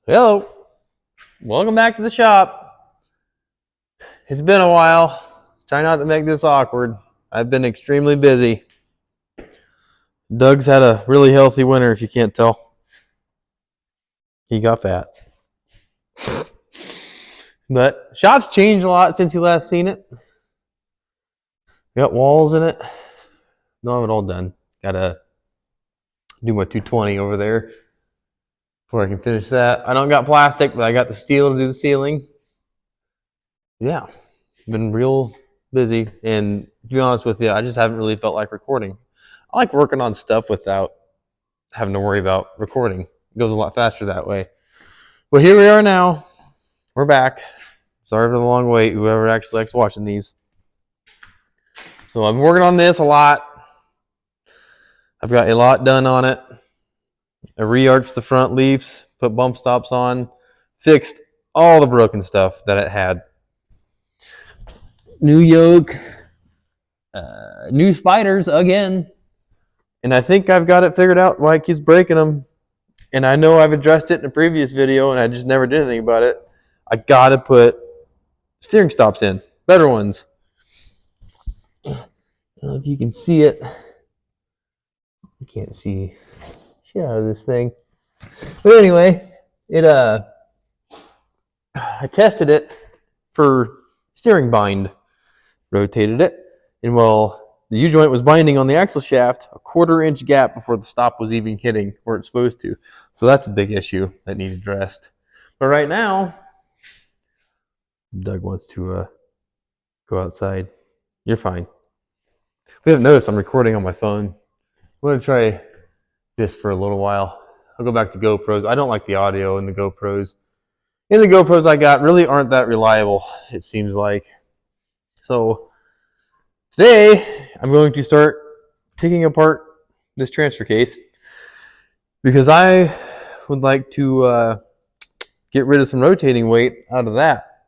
Hello, welcome back to the shop. It's been a while. Try not to make this awkward. I've been extremely busy. Doug's had a really healthy winter, if you can't tell. He got fat. But shop's changed a lot since you last seen it. Got walls in it. Don't have it all done. Gotta do my 220 over there before I can finish that. I don't got plastic, but I got the steel to do the ceiling. Yeah, been real busy, and to be honest with you, I just haven't really felt like recording. I like working on stuff without having to worry about recording. It goes a lot faster that way. But here we are now. We're back. Sorry for the long wait, whoever actually likes watching these. So I've been working on this a lot. I've got a lot done on it. I re-arched the front leaves, put bump stops on, fixed all the broken stuff that it had. New yoke, new spiders again. And I think I've got it figured out why it keeps breaking them. And I know I've addressed it in a previous video and I just never did anything about it. I gotta put steering stops in, better ones. I don't know if you can see it. You can't see shit out of this thing. But anyway, I tested it for steering bind. Rotated it, and while the U-joint was binding on the axle shaft, a 1/4 inch gap before the stop was even hitting where it's supposed to. So that's a big issue that needs addressed. But right now, Doug wants to go outside. You're fine. We haven't noticed I'm recording on my phone. I'm going to try this for a little while. I'll go back to GoPros. I don't like the audio in the GoPros. And the GoPros I got really aren't that reliable, it seems like. So today, I'm going to start taking apart this transfer case because I would like to get rid of some rotating weight out of that.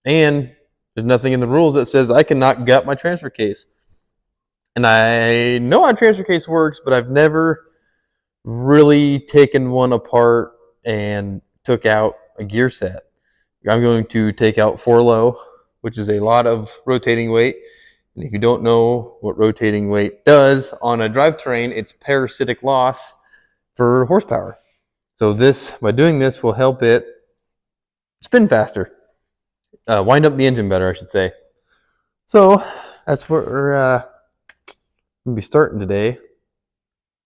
And there's nothing in the rules that says I cannot gut my transfer case. And I know how a transfer case works, but I've never really taken one apart and took out a gear set. I'm going to take out 4 low, which is a lot of rotating weight. And if you don't know what rotating weight does on a drivetrain, it's parasitic loss for horsepower. So by doing this, will help it spin faster, wind up the engine better, I should say. So that's what we're going to be starting today.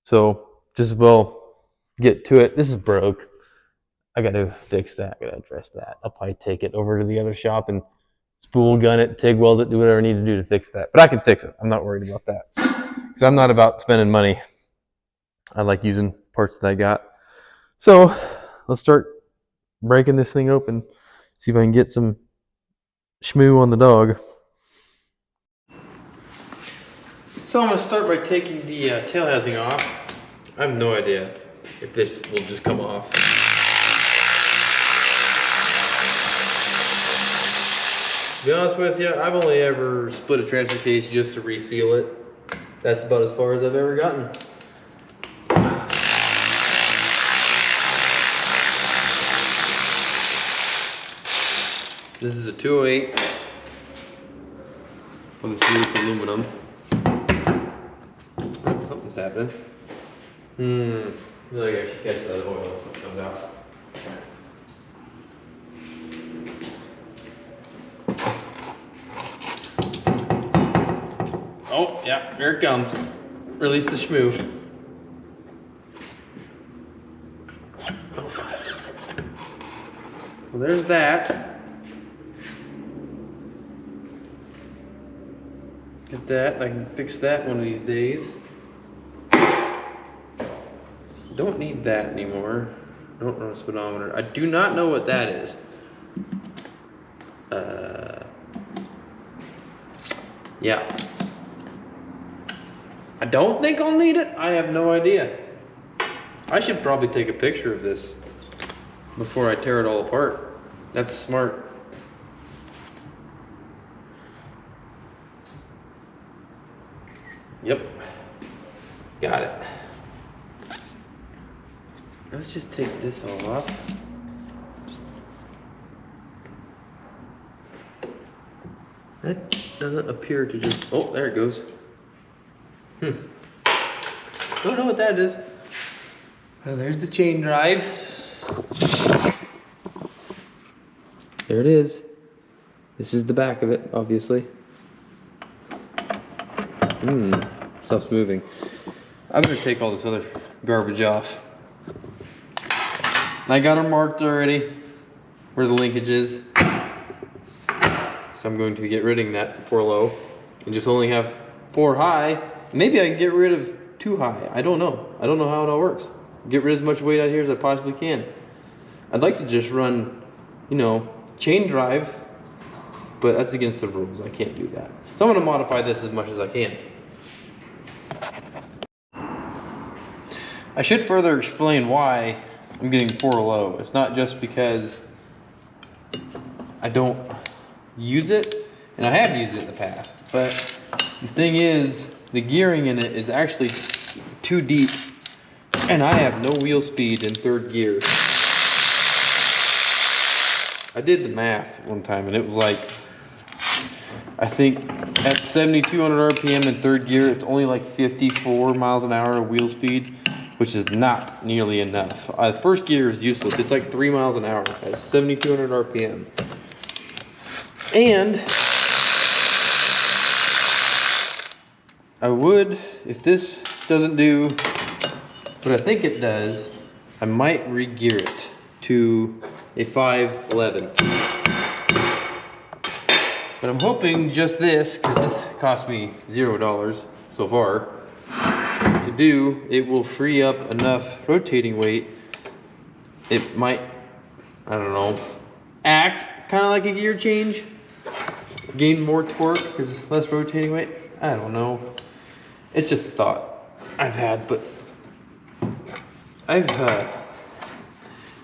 So just well get to it. This is broke. I got to fix that. I got to address that. I'll probably take it over to the other shop and spool gun it, TIG weld it, do whatever I need to do to fix that. But I can fix it. I'm not worried about that. Because I'm not about spending money. I like using parts that I got. So let's start breaking this thing open. See if I can get some schmoo on the dog. So I'm going to start by taking the tail housing off. I have no idea if this will just come off. To be honest with you, I've only ever split a transfer case just to reseal it. That's about as far as I've ever gotten. This is a 208. Obviously it's aluminum. Something's happening. I feel like I should catch that oil if something comes out. Oh, yeah, here it comes. Release the schmoo. Well, there's that. Get that. I can fix that one of these days. Don't need that anymore. Don't run a speedometer. I do not know what that is. Yeah. I don't think I'll need it. I have no idea. I should probably take a picture of this before I tear it all apart. That's smart. Yep. Got it. Let's just take this all off. That doesn't appear to just, oh, there it goes. Don't know what that is. Well, there's the chain drive. There it is. This is the back of it, obviously. Stuff's moving. I'm gonna take all this other garbage off. And I got them marked already, where the linkage is. So I'm going to be get rid of that 4 low and just only have 4 high. Maybe I can get rid of 2 high. I don't know. I don't know how it all works. Get rid of as much weight out here as I possibly can. I'd like to just run, you know, chain drive, but that's against the rules. I can't do that. So I'm gonna modify this as much as I can. I should further explain why I'm getting 4 low. It's not just because I don't use it, and I have used it in the past, but the thing is, the gearing in it is actually too deep, and I have no wheel speed in 3rd gear. I did the math one time, and it was like, I think at 7,200 RPM in 3rd gear, it's only like 54 miles an hour of wheel speed, which is not nearly enough. 1st gear is useless. It's like 3 miles an hour at 7,200 RPM. And I would, if this doesn't do what I think it does, I might re-gear it to a 511. But I'm hoping just this, because this cost me $0 so far, to do, it will free up enough rotating weight. It might, I don't know, act kind of like a gear change. Gain more torque because less rotating weight. I don't know. It's just a thought I've had, but I've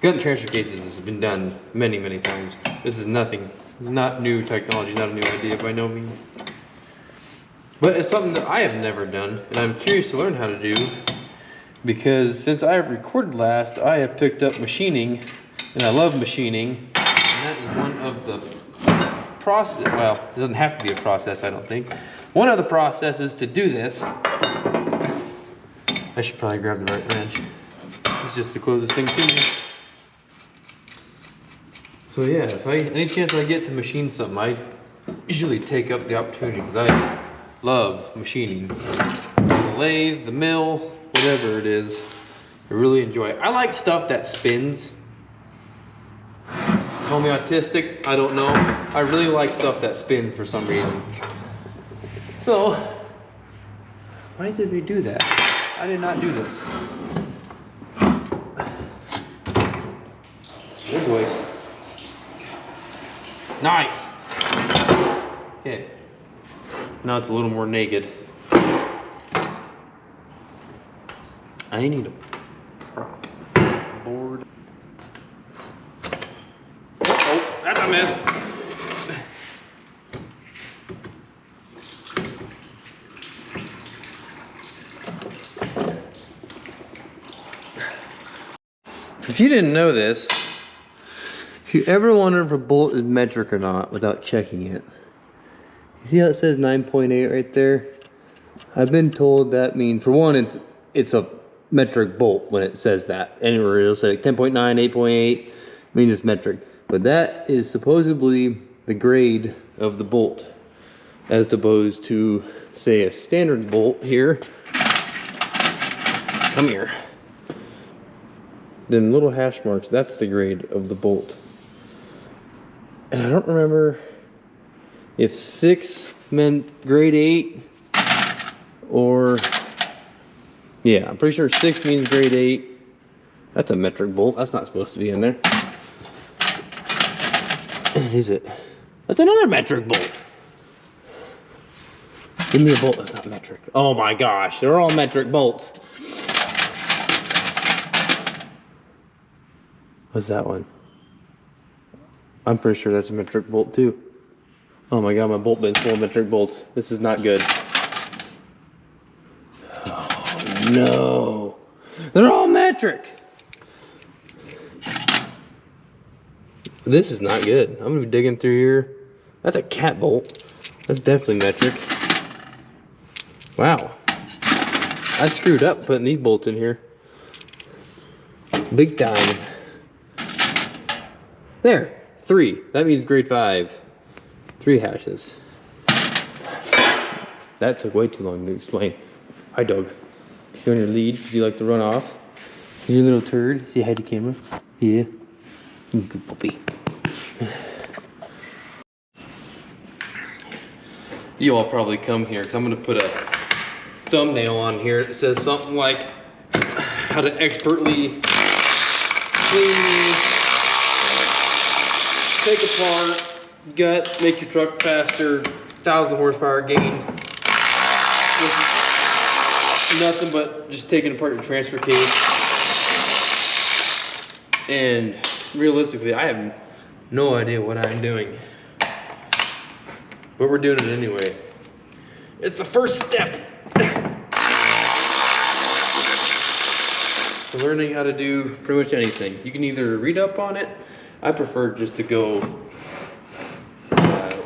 gun transfer cases has been done many, many times. This is nothing, not new technology, not a new idea by no means. But it's something that I have never done, and I'm curious to learn how to do, because since I have recorded last, I have picked up machining, and I love machining, and that is one of the process, well, it doesn't have to be a process, I don't think. One of the processes to do this, I should probably grab the right wrench. It's just to close this thing to me. So yeah, if any chance I get to machine something, I usually take up the opportunity because I love machining. The lathe, the mill, whatever it is, I really enjoy it. I like stuff that spins. Call me autistic, I don't know. I really like stuff that spins for some reason. So, why did they do that? I did not do this. Oh boy. Nice. Okay. Now it's a little more naked. I need a prop. Board. Oh, that's a miss. If you didn't know this, if you ever wonder if a bolt is metric or not without checking it, you see how it says 9.8 right there? I've been told that means, for one, it's a metric bolt when it says that. Anywhere it'll say 10.9, 8.8, means it's metric. But that is supposedly the grade of the bolt, as opposed to, say, a standard bolt here. Come here. Them little hash marks, that's the grade of the bolt. And I don't remember if 6 meant grade 8 or, yeah, I'm pretty sure 6 means grade 8. That's a metric bolt. That's not supposed to be in there. Is it? That's another metric bolt. Give me a bolt that's not metric. Oh my gosh, they're all metric bolts. What's that one? I'm pretty sure that's a metric bolt too. Oh my god, my bolt bin's full of metric bolts. This is not good. Oh no. They're all metric. This is not good. I'm gonna be digging through here. That's a cat bolt. That's definitely metric. Wow. I screwed up putting these bolts in here. Big time. There, 3. That means grade 5. 3 hashes. That took way too long to explain. Hi, Doug. You on your lead because you like to run off? You little turd. Say hi to the camera. Yeah. You good puppy. You all probably come here because I'm going to put a thumbnail on here that says something like how to expertly clean, take apart, gut, make your truck faster, 1,000 horsepower gained. Nothing but just taking apart your transfer case. And realistically, I have no idea what I'm doing. But we're doing it anyway. It's the first step to learning how to do pretty much anything. You can either read up on it. I prefer just to go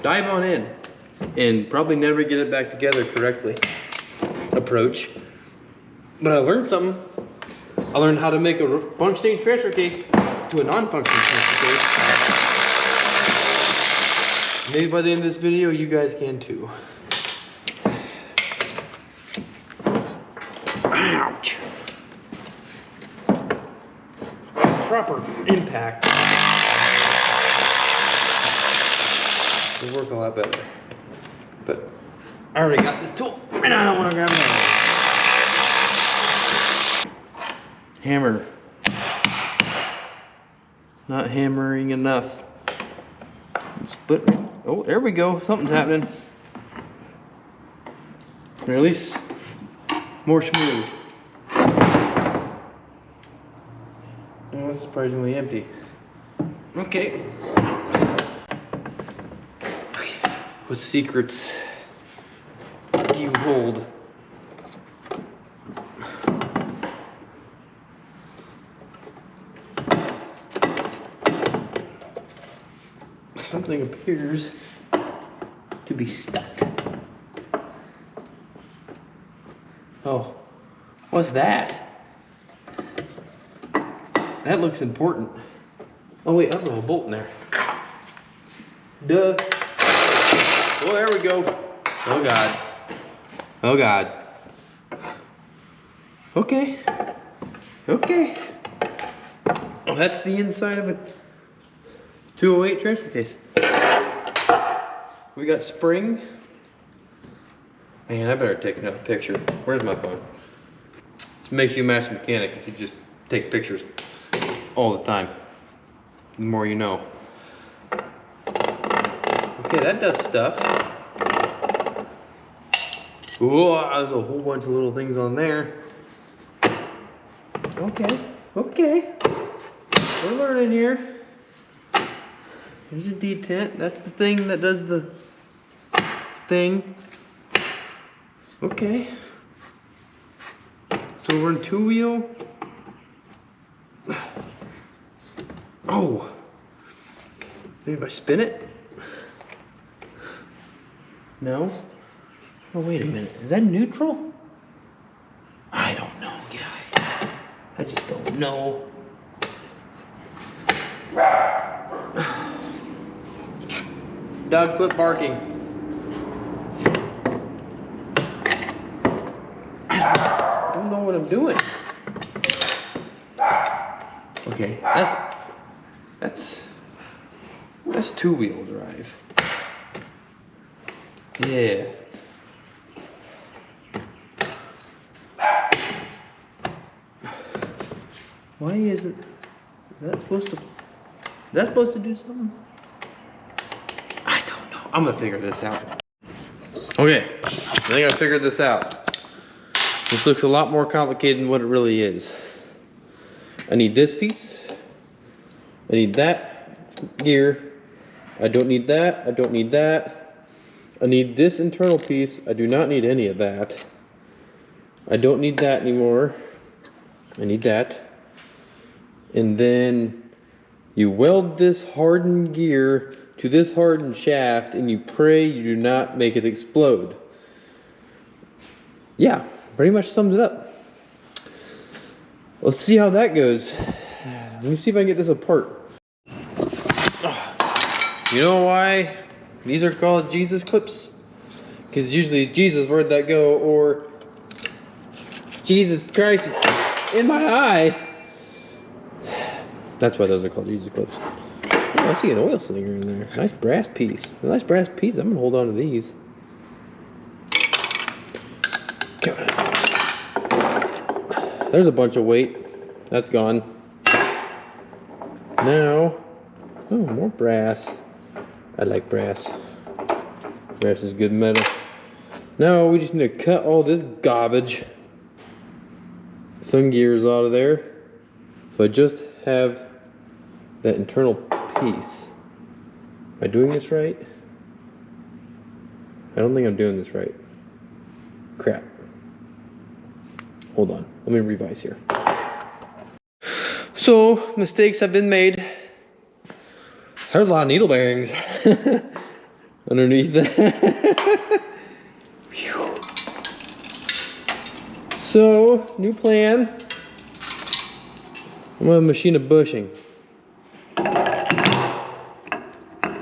dive on in and probably never get it back together correctly approach. But I learned something. I learned how to make a functioning transfer case to a non-functioning transfer case. Maybe by the end of this video, you guys can too. Ouch. Proper impact will work a lot better. But I already got this tool and I don't want to grab another one. Hammer. Not hammering enough. Split. Oh, there we go. Something's happening. Or at least more smooth. Oh, it's surprisingly empty. Okay. What secrets do you hold? Something appears to be stuck. Oh, what's that? That looks important. Oh wait, that's a little bolt in there. Duh. Oh, there we go. Oh God. Oh God. Okay. Okay. Oh, that's the inside of a 208 transfer case. We got spring. Man, I better take another picture. Where's my phone? This makes you a master mechanic if you just take pictures all the time. The more you know. Okay, that does stuff. Whoa, there's a whole bunch of little things on there. Okay, okay. We're learning here. Here's a detent. That's the thing that does the thing. Okay. So we're in 2-wheel. Oh. Maybe if I spin it? No? Oh, wait a minute. Is that neutral? I don't know, guy. I just don't know. Dog, quit barking. I don't know what I'm doing. Okay, that's 2-wheel drive. Yeah. Why is it? Is that supposed to do something? I don't know. I'm gonna figure this out. Okay, I think I figured this out. This looks a lot more complicated than what it really is. I need this piece. I need that gear. I don't need that. I don't need that. I need this internal piece. I do not need any of that. I don't need that anymore. I need that. And then you weld this hardened gear to this hardened shaft and you pray you do not make it explode. Yeah, pretty much sums it up. Let's see how that goes. Let me see if I can get this apart. You know why these are called Jesus clips? Because usually Jesus, where'd that go? Or Jesus Christ in my eye. That's why those are called Jesus clips. Oh, I see an oil slinger in there. Nice brass piece. A nice brass piece. I'm gonna hold on to these. There's a bunch of weight. That's gone. Now, oh, more brass. I like brass. Brass is good metal. Now we just need to cut all this garbage, some gears out of there. So I just have that internal piece. Am I doing this right? I don't think I'm doing this right. Crap. Hold on, let me revise here. So, mistakes have been made. There's a lot of needle bearings underneath that. So, new plan. I'm gonna machine a bushing.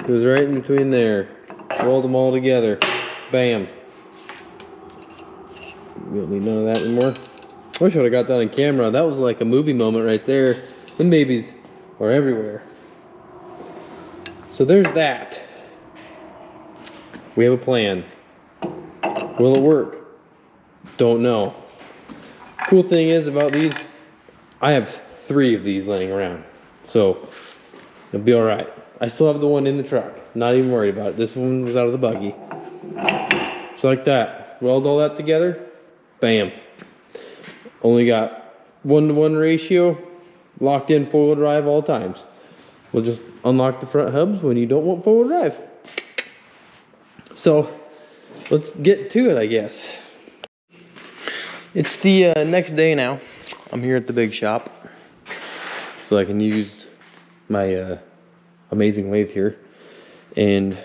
Goes right in between there. Weld them all together. Bam. We don't need none of that anymore. I wish I would have got that on camera. That was like a movie moment right there. Them babies are everywhere. So there's that. We have a plan. Will it work? Don't know. Cool thing is about these, I have 3 of these laying around. So it'll be alright. I still have the one in the truck. Not even worried about it. This one was out of the buggy. Just like that. Weld all that together. Bam. Only got 1-to-1 ratio. Locked in 4-wheel drive all times. We'll just unlock the front hubs when you don't want 4-wheel drive. So let's get to it, I guess. It's the next day now. I'm here at the big shop, so I can use my amazing lathe here. And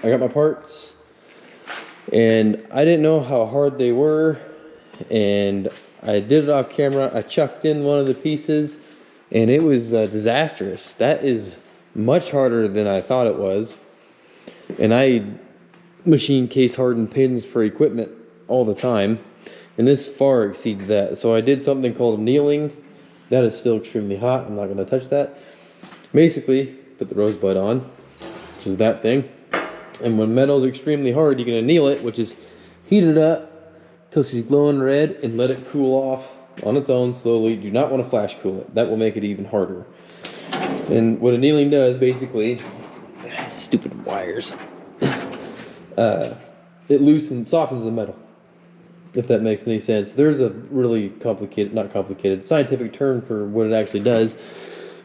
I got my parts, and I didn't know how hard they were, and I did it off camera. I chucked in one of the pieces, and it was disastrous. That is much harder than I thought it was. And I machine case hardened pins for equipment all the time, and this far exceeds that. So I did something called annealing. That is still extremely hot. I'm not going to touch that. Basically, put the rosebud on, which is that thing. And when metal is extremely hard, you can anneal it, which is heat it up till she's glowing red and let it cool off on its own slowly. Do not want to flash cool it. That will make it even harder. And what annealing does, basically, stupid wires, it loosens, softens the metal, if that makes any sense. There's a really complicated, not complicated, scientific term for what it actually does,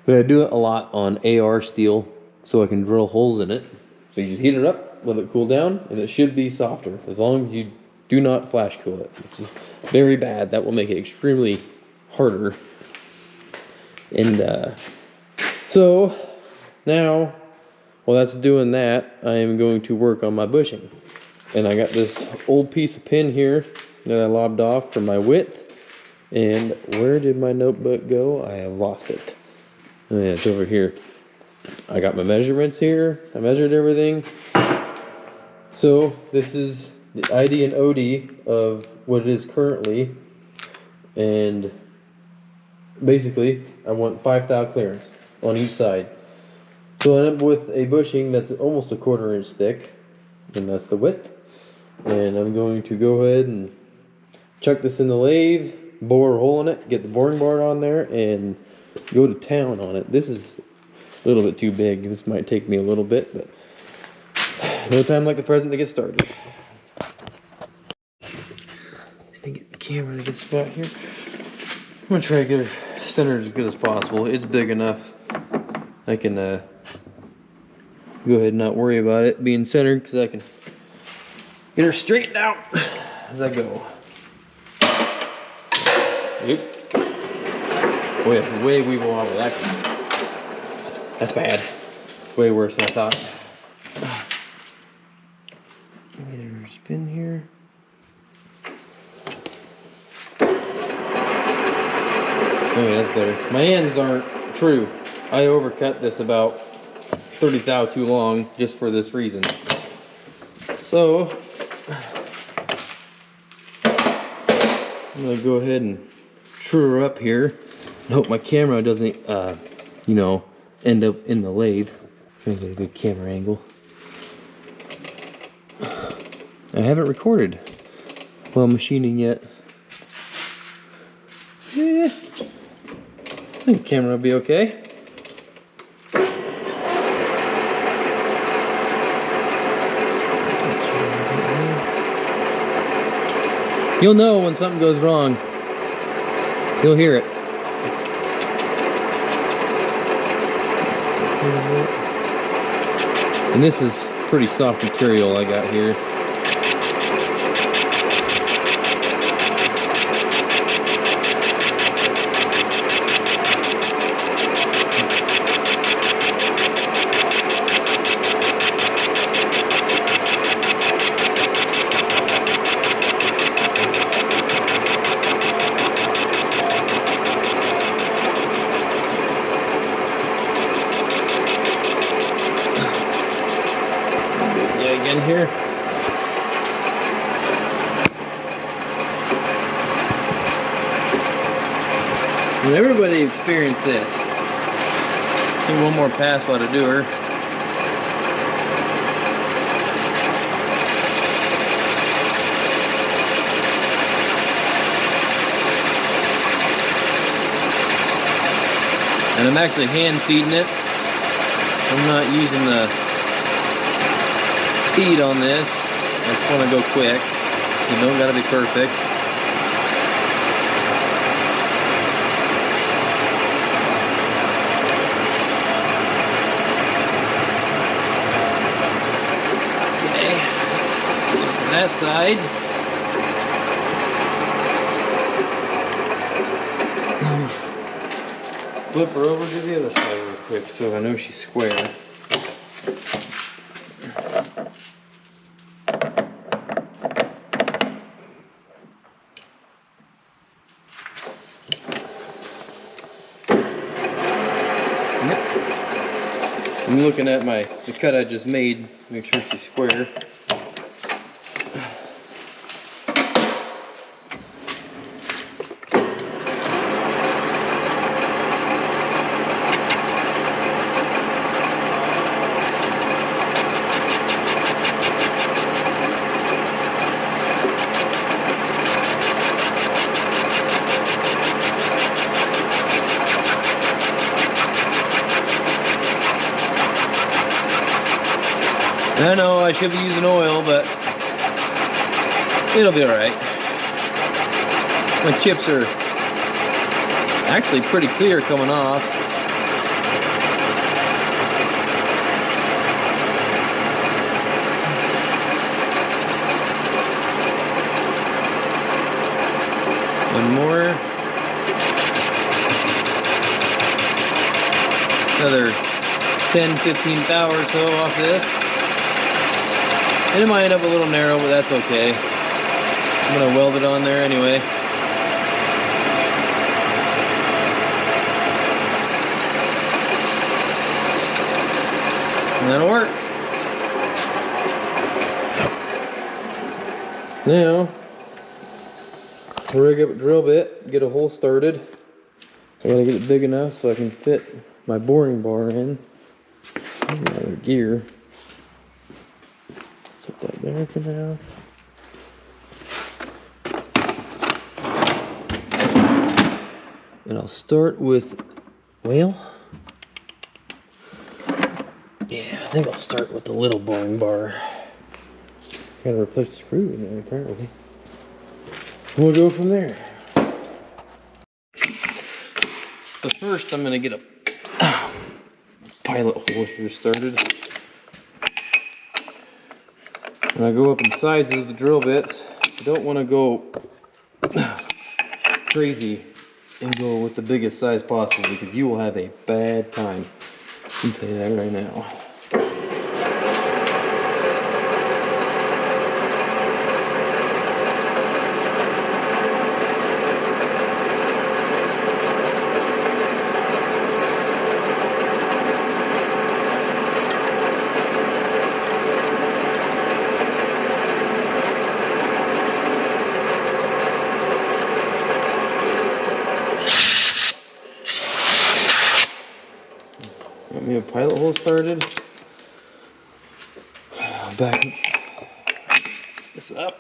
but I do it a lot on AR steel so I can drill holes in it. So you just heat it up, let it cool down, and it should be softer, as long as you do not flash cool it, which is very bad. That will make it extremely harder. And so now, while that's doing that, I am going to work on my bushing. And I got this old piece of pin here that I lobbed off for my width. And where did my notebook go? I have lost it. Oh, yeah, it's over here. I got my measurements here. I measured everything. So this is the ID and OD of what it is currently. And basically, I want 5 thou clearance on each side. So I end up with a bushing that's almost a 1/4 inch thick, and that's the width. And I'm going to go ahead and chuck this in the lathe, bore a hole in it, get the boring bar on there, and go to town on it. This is a little bit too big. This might take me a little bit, but no time like the present to get started. Let me get the camera in a good spot here. I'm gonna try to get her centered as good as possible. It's big enough. I can go ahead and not worry about it being centered, because I can get her straightened out as I go. Yep. Boy, way we go on with that. That's bad. Way worse than I thought. Get her spin here. Okay, that's better. My ends aren't true. I overcut this about 30 thou too long just for this reason. So I'm gonna go ahead and true her up here. I hope my camera doesn't, you know, end up in the lathe. Trying to get a good camera angle. I haven't recorded while machining yet. Yeah, I think the camera will be okay. You'll know when something goes wrong. You'll hear it. And this is pretty soft material I got here. Again here. And everybody experienced this. I think one more pass ought to do her. And I'm actually hand feeding it. I'm not using the feed on this. I just want to go quick. You don't got to be perfect. Okay. From that side. Flip her over to the other side real quick so I know she's square. I'm looking at the cut I just made, make sure she's square. I know I should be using oil, but it'll be alright. My chips are actually pretty clear coming off. One more. Another 10-15 thou or so off this. And it might end up a little narrow, but that's okay. I'm gonna weld it on there anyway. And that'll work. Now, rig up a drill bit, get a hole started. I gotta get it big enough so I can fit my boring bar in. Another gear. Set that there for now. And I'll start with, well, yeah, I think I'll start with the little boring bar. Gotta replace the screw in there apparently. We'll go from there. But first I'm gonna get a pilot hole here started. When I go up in sizes of the drill bits, you don't want to go crazy and go with the biggest size possible because you will have a bad time. I can tell you that right now. Got me a pilot hole started. Back this up.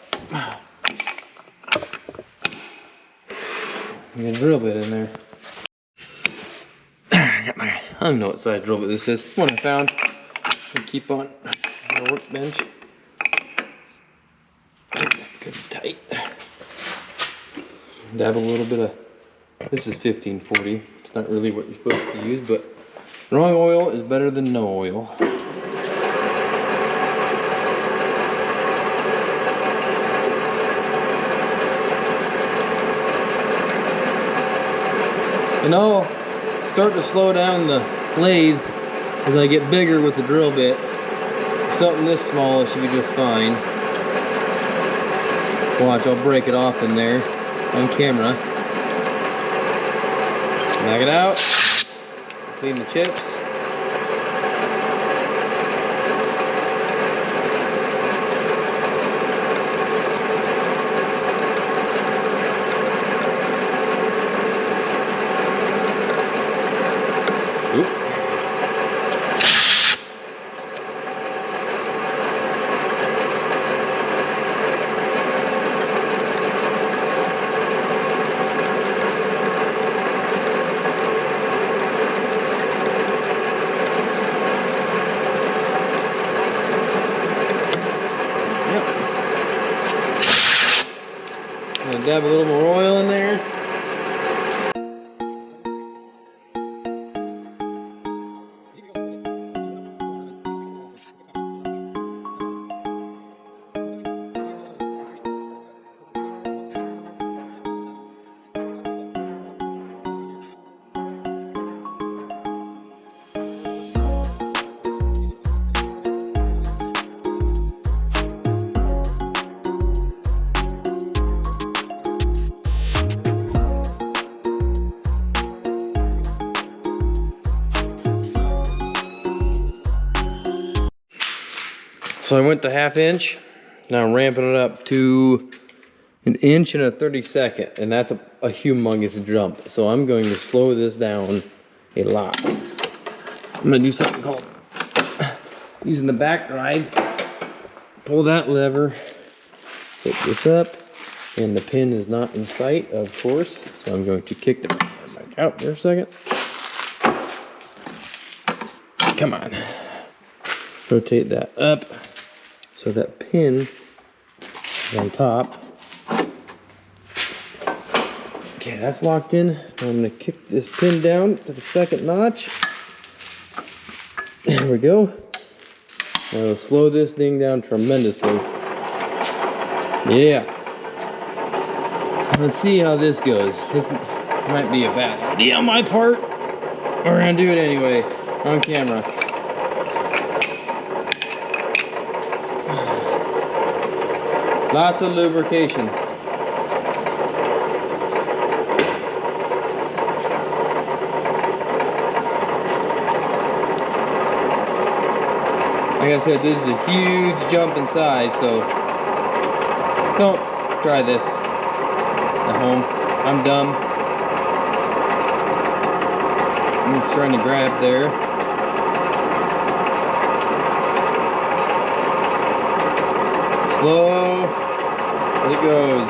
Get a drill bit in there. Got my, I don't know what size drill bit this is. One I found. And keep on my workbench. Good and tight. Dab a little bit of, this is 1540. It's not really what you're supposed to use, but wrong oil is better than no oil. And I'll start to slow down the lathe as I get bigger with the drill bits. Something this small, it should be just fine. Watch, I'll break it off in there on camera. Back it out. Clean the chips. Dab a little more oil in there. So I went to 1/2 inch. Now I'm ramping it up to 1 inch and a 32nd, and that's a humongous jump. So I'm going to slow this down a lot. I'm gonna do something called using the back drive. Pull that lever, pick this up, and the pin is not in sight, of course. So I'm going to kick the pin back out for a second. Come on. Rotate that up so that pin is on top. Okay, that's locked in. I'm going to kick this pin down to the 2nd notch. There we go. I'll slow this thing down tremendously. Yeah. Let's see how this goes. This might be a bad idea on my part. We're going to do it anyway on camera. Lots of lubrication. Like I said, this is a huge jump in size, so don't try this at home. I'm dumb. I'm just trying to grab there. Slow as it goes.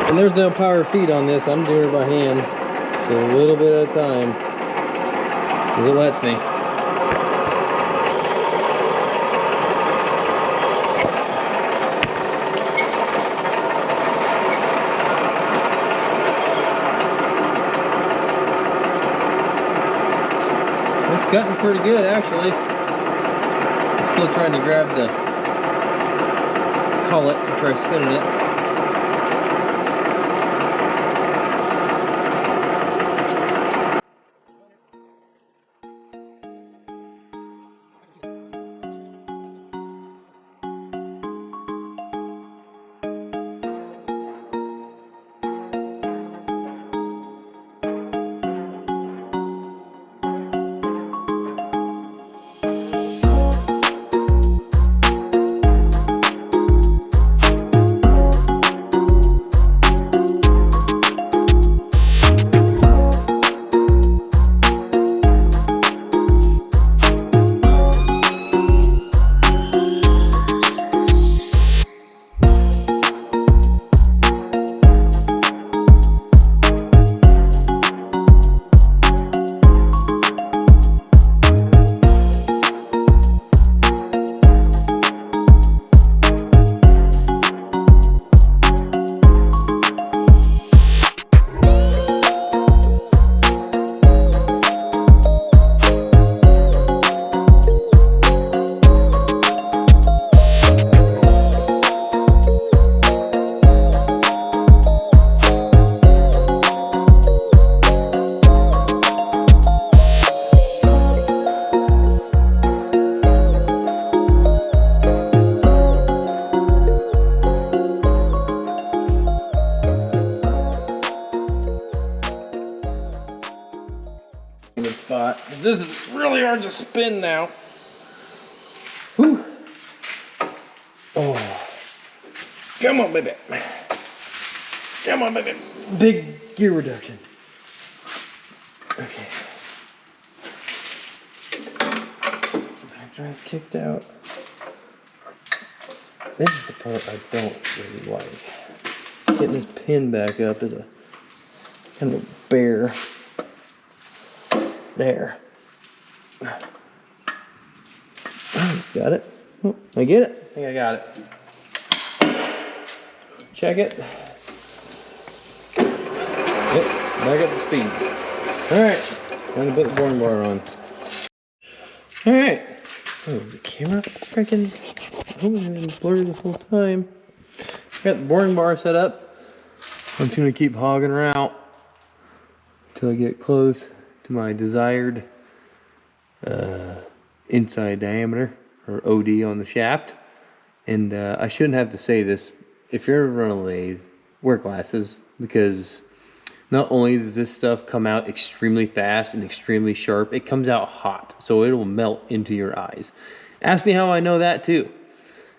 And there's no power feed on this. I'm doing it by hand. So a little bit at a time, as it lets me. It's cutting pretty good, actually. I'm still trying to grab the collet and try spinning it. good spot. This is really hard to spin now. Whew. Oh. Come on, baby. Come on, baby. Big gear reduction. Okay. Back drive kicked out. This is the part I don't really like. Getting this pin back up is a kind of a bear. There. Oh, it's got it. Oh, I get it. I think I got it. Check it. Yep, back up to speed. Alright, time to put the boring bar on. Alright. Oh, is the camera freaking... Oh, it's blurry this whole time. Got the boring bar set up. I'm just gonna keep hogging her out until I get close to my desired inside diameter, or OD on the shaft. And I shouldn't have to say this. If you're ever running a lathe, wear glasses, because not only does this stuff come out extremely fast and extremely sharp, it comes out hot, so it will melt into your eyes. Ask me how I know that too.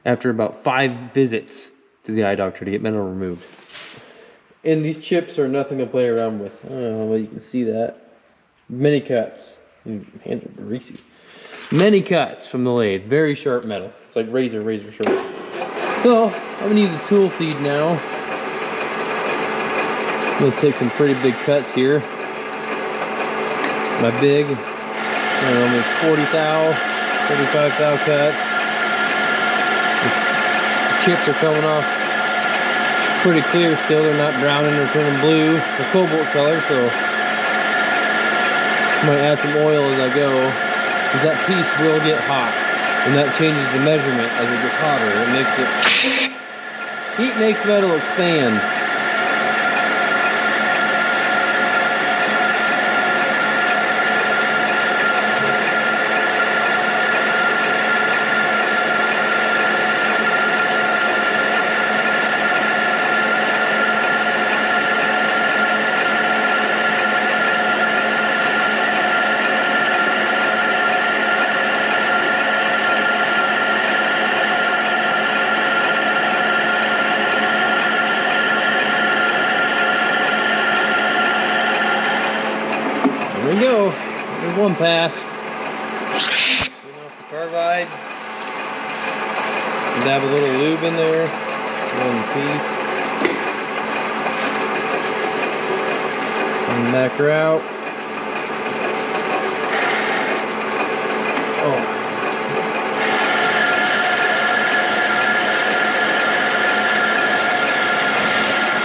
After about 5 visits to the eye doctor to get metal removed. And these chips are nothing to play around with. I don't know if you can see that. Many cuts. Hands are greasy. Many cuts from the lathe. Very sharp metal. It's like razor sharp. So, I'm going to use a tool feed now. I'm going to take some pretty big cuts here. My big, I don't know, almost 40 thou, 35 thou cuts. The chips are coming off pretty clear still. They're not browning or turning blue or cobalt color, so I might add some oil as I go, because that piece will get hot, and that changes the measurement as it gets hotter. It makes it, heat makes metal expand. There we go. There's one pass. Clean off the carbide. Dab a little lube in there. One piece. And back her out. Oh.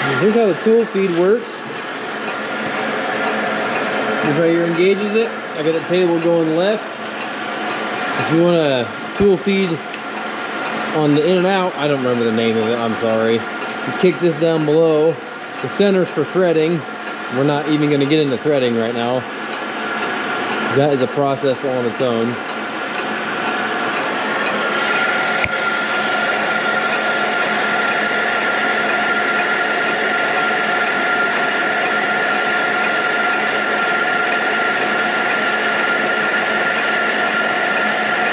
And here's how the tool feed works. This right here engages it. I got the table going left. If you want a tool feed on the in and out, I don't remember the name of it, I'm sorry. You kick this down below. The center's for threading. We're not even going to get into threading right now. That is a process all on its own.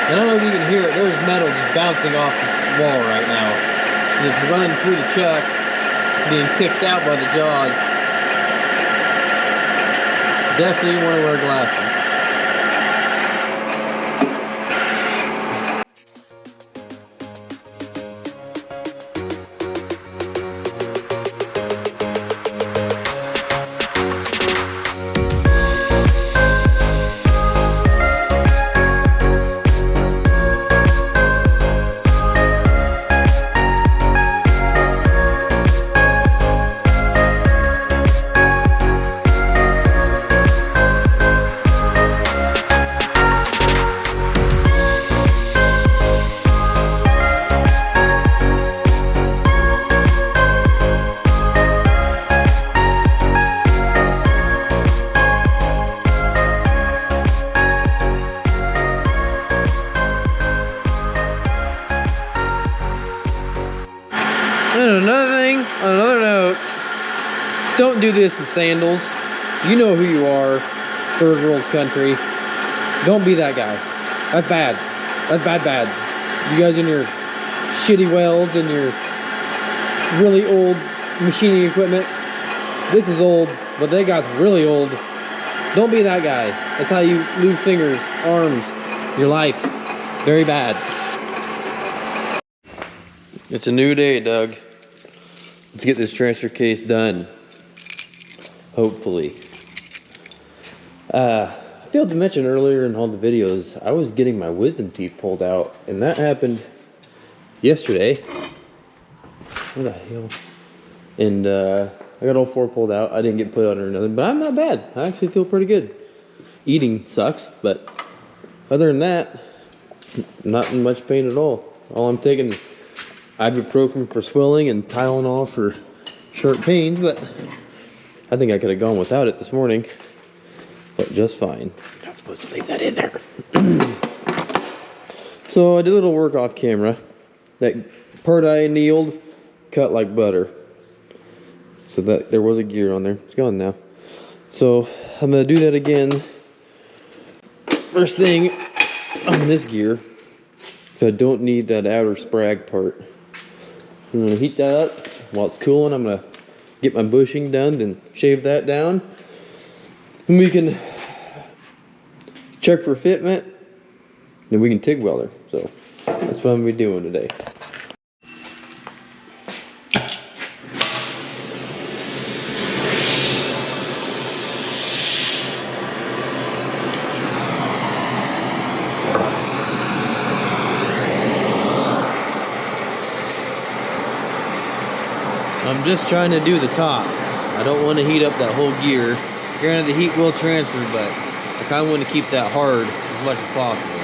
I don't know if you can hear it, there's metal just bouncing off the wall right now. It's running through the chuck, being kicked out by the jaws. Definitely want to wear glasses. And another thing, on another note, don't do this in sandals. You know who you are. third world country. Don't be that guy. That's bad. That's bad. You guys in your shitty welds and your really old machining equipment. This is old, but they got really old. Don't be that guy. That's how you lose fingers, arms, your life. Very bad. It's a new day, Doug. Let's get this transfer case done. Hopefully. I failed to mention earlier in all the videos, I was getting my wisdom teeth pulled out, and that happened yesterday. What the hell? And I got all 4 pulled out. I didn't get put under nothing, but I'm not bad. I actually feel pretty good. Eating sucks, but other than that, not in much pain at all. All I'm taking is ibuprofen for swelling and Tylenol for short pains, but I think I could have gone without it this morning. But just fine. You're not supposed to leave that in there. So I did a little work off camera. That part I annealed cut like butter. So that there was a gear on there. It's gone now. So I'm gonna do that again. First thing on this gear, so I don't need that outer sprag part. I'm gonna heat that up while it's cooling. I'm gonna get my bushing done and shave that down. And we can check for fitment, and we can TIG welder. So that's what I'm gonna be doing today. I'm just trying to do the top. I don't want to heat up that whole gear. Granted, the heat will transfer, but I kind of want to keep that hard as much as possible.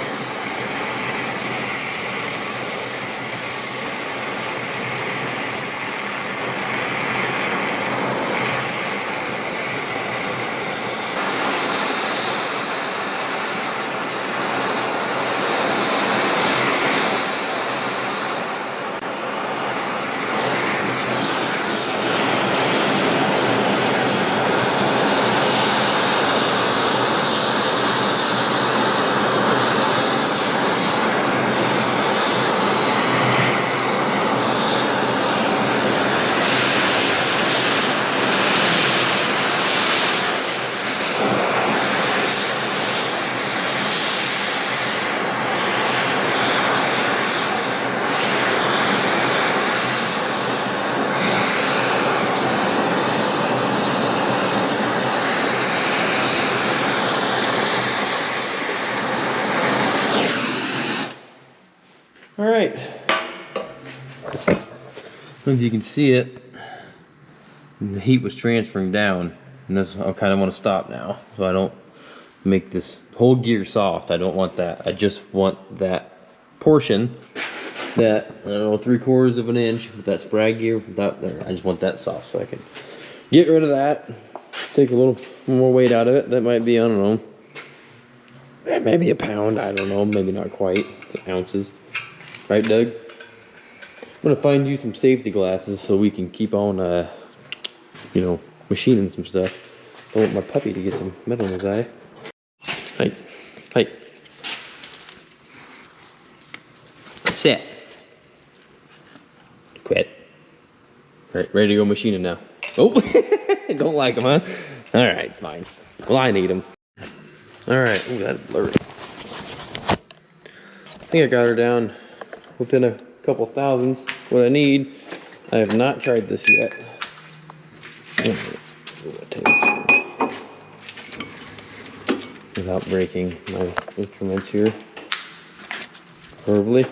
All right, as you can see it, the heat was transferring down, and this, I kind of want to stop now, so I don't make this whole gear soft. I don't want that. I just want that portion, that, I don't know, 3/4 of an inch with that sprag gear from that there. I just want that soft so I can get rid of that, take a little more weight out of it. That might be, I don't know, maybe a pound, I don't know, maybe not quite, ounces. Right, Doug? I'm gonna find you some safety glasses so we can keep on, you know, machining some stuff. Don't want my puppy to get some metal in his eye. Hey, hey. Sit. Quit. All right, ready to go machining now. Oh, don't like them, huh? All right, fine. Well, I need them. All right, ooh, that's blurry. I think I got her down within a couple thousandths what I need. I have not tried this yet. Without breaking my instruments here. Preferably.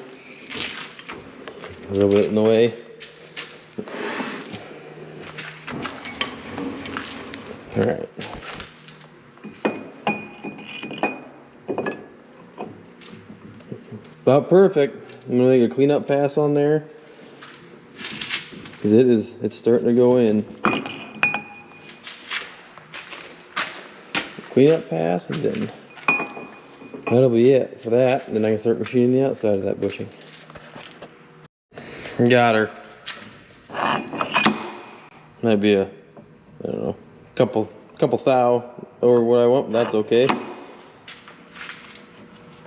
A little bit in the way. Alright. About perfect. I'm gonna make a cleanup pass on there, because it's starting to go in. Cleanup pass, and then that'll be it for that. And then I can start machining the outside of that bushing. Got her. Might be a, I don't know, couple couple thou over what I want, but that's okay.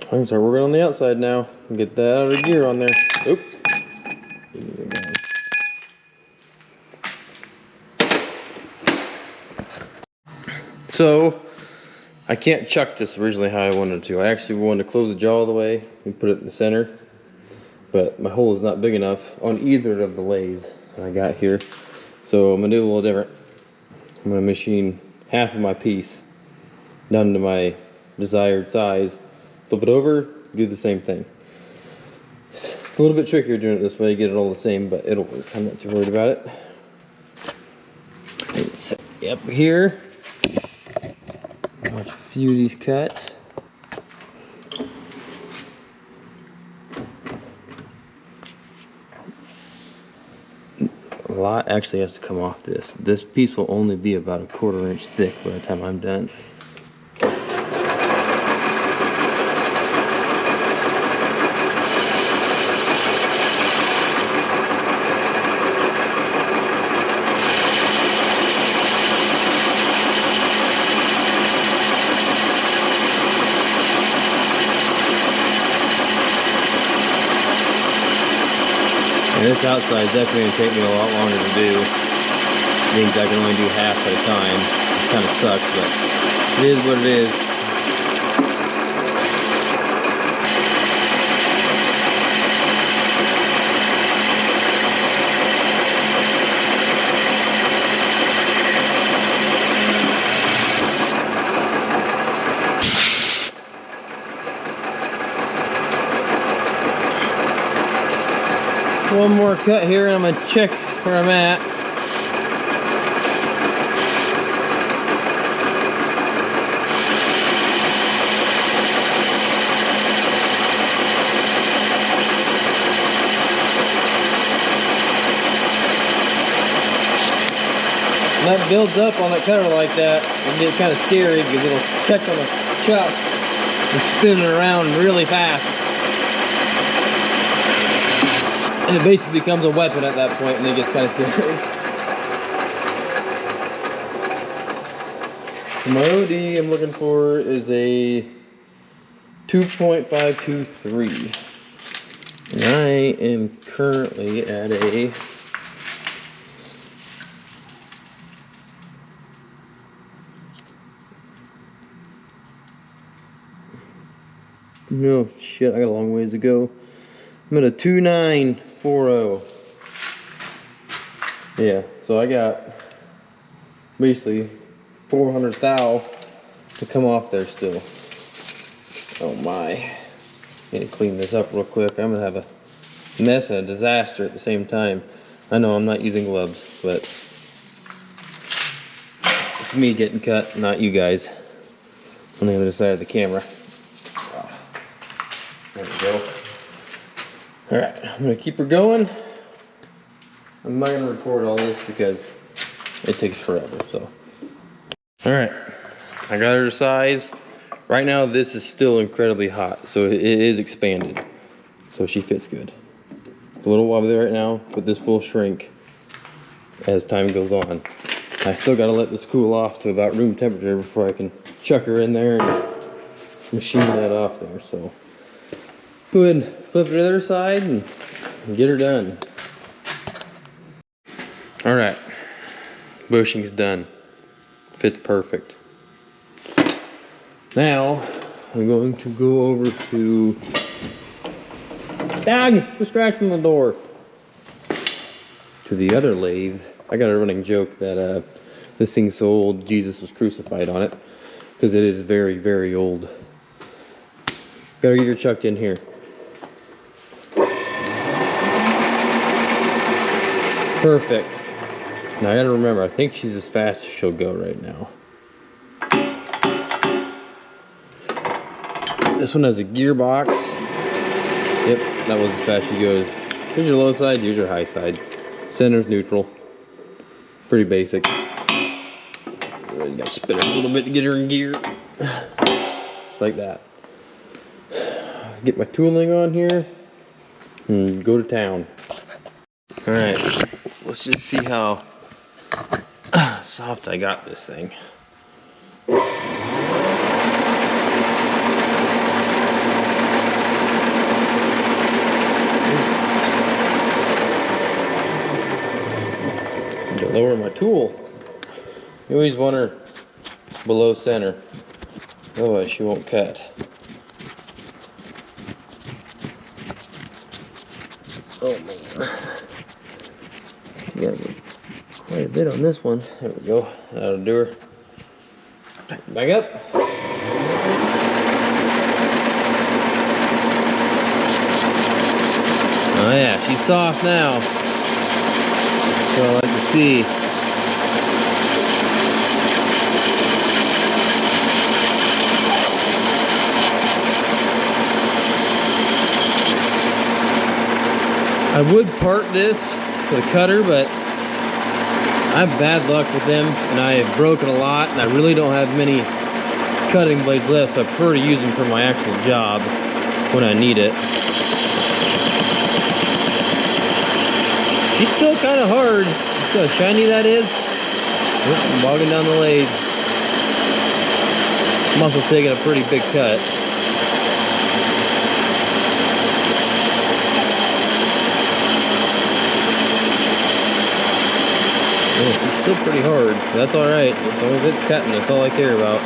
I can start working on the outside now and get that out of gear on there. Oop. So I can't chuck this originally how I wanted to. I actually wanted to close the jaw all the way and put it in the center, but my hole is not big enough on either of the lathes that I got here. So I'm gonna do a little different. I'm gonna machine half of my piece down to my desired size, flip it over, do the same thing. It's a little bit trickier doing it this way, get it all the same, but it'll work. I'm not too worried about it. Set me up here. Watch a few of these cuts. A lot actually has to come off this. This piece will only be about a 1/4 inch thick by the time I'm done. And this outside is definitely going to take me a lot longer to do. It means I can only do half at a time. It kind of sucks, but it is what it is. One more cut here and I'm gonna check where I'm at. When that builds up on that cutter like that, it gets kind of scary because it'll catch on the chuck and spin it around really fast. And it basically becomes a weapon at that point, and it gets kind of scary. My OD I'm looking for is a 2.523. And I am currently at a no shit, I got a long ways to go. I'm at a 2940. Yeah, so I got basically 400 thou to come off there still. Oh my. Need to clean this up real quick. I'm gonna have a mess and a disaster at the same time. I know I'm not using gloves, but it's me getting cut, not you guys on the other side of the camera. There we go. Alright, I'm gonna keep her going. I'm not gonna record all this because it takes forever, so. Alright, I got her to size. Right now this is still incredibly hot, so it is expanded. So she fits good. It's a little wobbly right now, but this will shrink as time goes on. I still gotta let this cool off to about room temperature before I can chuck her in there and machine that off there, so. Go ahead and flip it to the other side and get her done. Alright, bushing's done. Fits perfect. Now, I'm going to go over to... Dog! Distraction on the door! To the other lathe. I got a running joke that this thing's so old, Jesus was crucified on it. Because it is very, very old. Gotta get her chucked in here. Perfect. Now I gotta remember, I think she's as fast as she'll go right now. This one has a gearbox. Yep, that was as fast as she goes. Here's your low side, here's your high side. Center's neutral. Pretty basic. You gotta spin her a little bit to get her in gear. Just like that. Get my tooling on here and go to town. Alright, let's just see how soft I got this thing. To lower my tool. You always want her below center, otherwise she won't cut. Oh man, you gotta get quite a bit on this one. There we go. That'll do her. Back up. Oh yeah, she's soft now. So I like to see. I would part this with a cutter, but I have bad luck with them, and I have broken a lot, and I really don't have many cutting blades left, so I prefer to use them for my actual job when I need it. She's still kind of hard. See how shiny that is? I'm bogging down the lathe. I'm also taking a pretty big cut. Oh, it's still pretty hard. That's alright. As long as it's cutting, that's all I care about.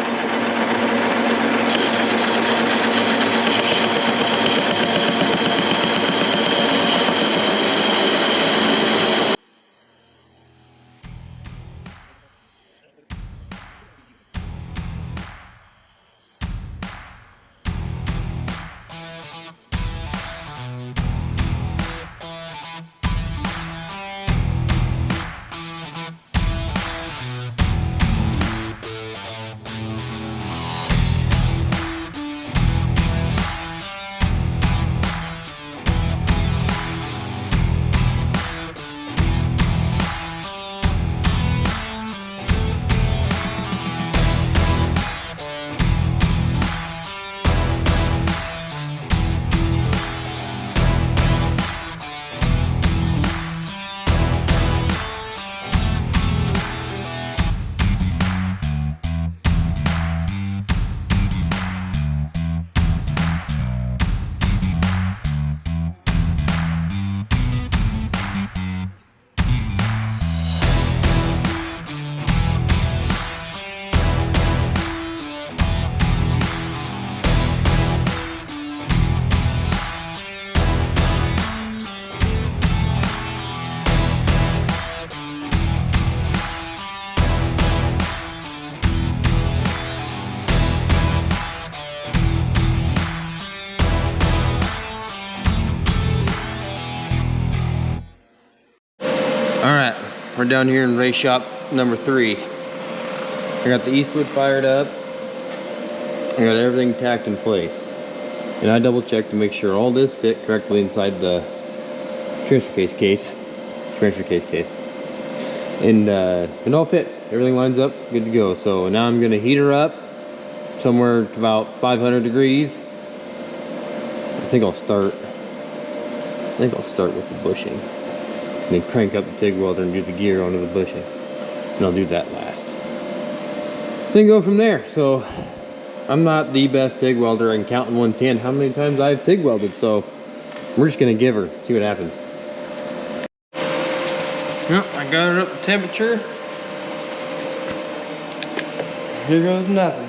Alright, we're down here in race shop number 3. I got the Eastwood fired up. I got everything tacked in place. And I double checked to make sure all this fit correctly inside the transfer case case. And it all fits. Everything lines up, good to go. So now I'm gonna heat her up somewhere to about 500 degrees. I think I'll start with the bushing. And then crank up the TIG welder and do the gear onto the bushing. And I'll do that last. Then go from there. So I'm not the best TIG welder. I can count in 110 how many times I've TIG welded. So we're just gonna give her, see what happens. Yep, I got her up to temperature. Here goes nothing.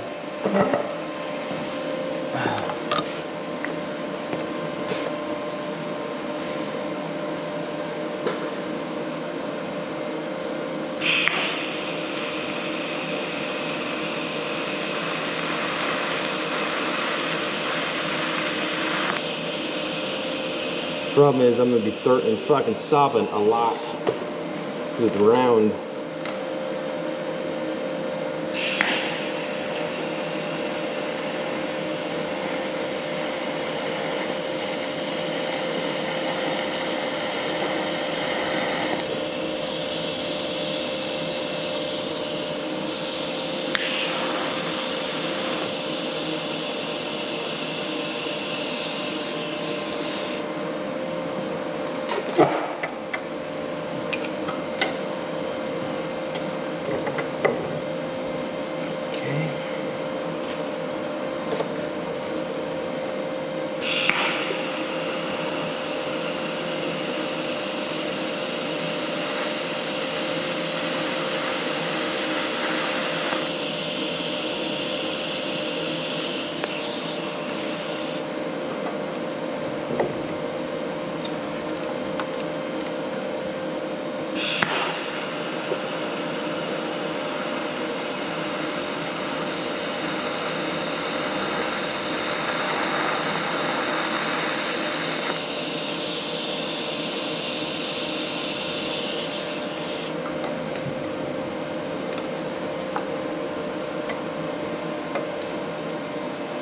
Problem is I'm gonna be starting and fucking stopping a lot with the round.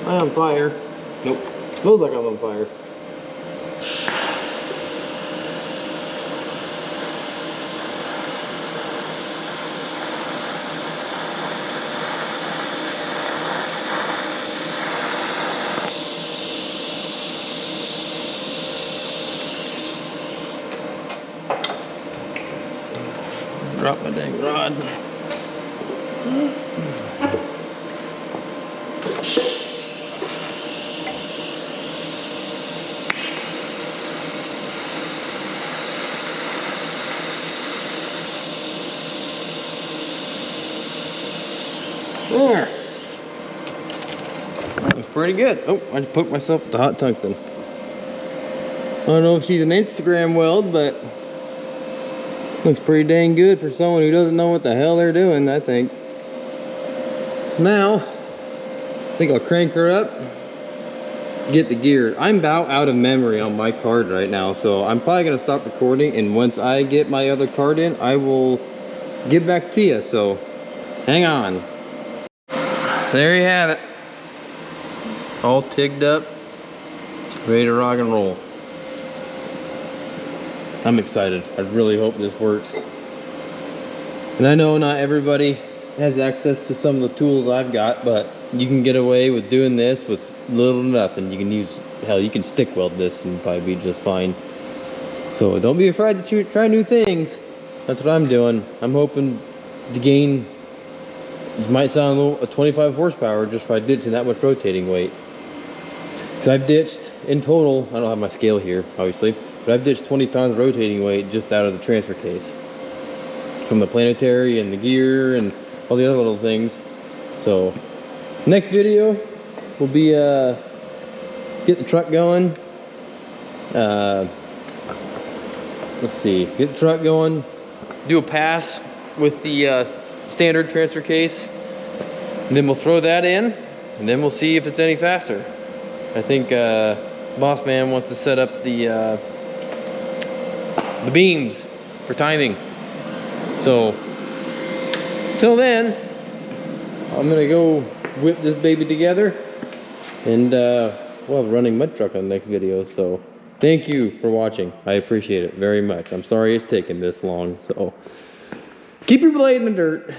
Am I on fire? Nope. Smells like I'm on fire. Drop my dang rod. There. That was pretty good. Oh, I just poked myself with the hot tungsten. I don't know if she's an Instagram weld, but looks pretty dang good for someone who doesn't know what the hell they're doing, I think. Now, I think I'll crank her up, get the gear. I'm about out of memory on my card right now, so I'm probably gonna stop recording, and once I get my other card in, I will get back to you, so hang on. There you have it. All tigged up, ready to rock and roll. I'm excited. I really hope this works. And I know not everybody has access to some of the tools I've got, but you can get away with doing this with little to nothing. You can use, hell, you can stick weld this and probably be just fine. So don't be afraid to try new things. That's what I'm doing. I'm hoping to gain, this might sound a 25 horsepower just by ditching that much rotating weight. So I've ditched, in total, I don't have my scale here, obviously, but I've ditched 20 pounds rotating weight just out of the transfer case. From the planetary and the gear and all the other little things. So, next video will be get the truck going. Let's see, get the truck going, do a pass with the standard transfer case, and then we'll throw that in, and then we'll see if it's any faster. I think Boss Man wants to set up the beams for timing. So, till then, I'm gonna go whip this baby together, and we'll have a running mud truck on the next video. So, thank you for watching. I appreciate it very much. I'm sorry it's taken this long. So, keep your blade in the dirt.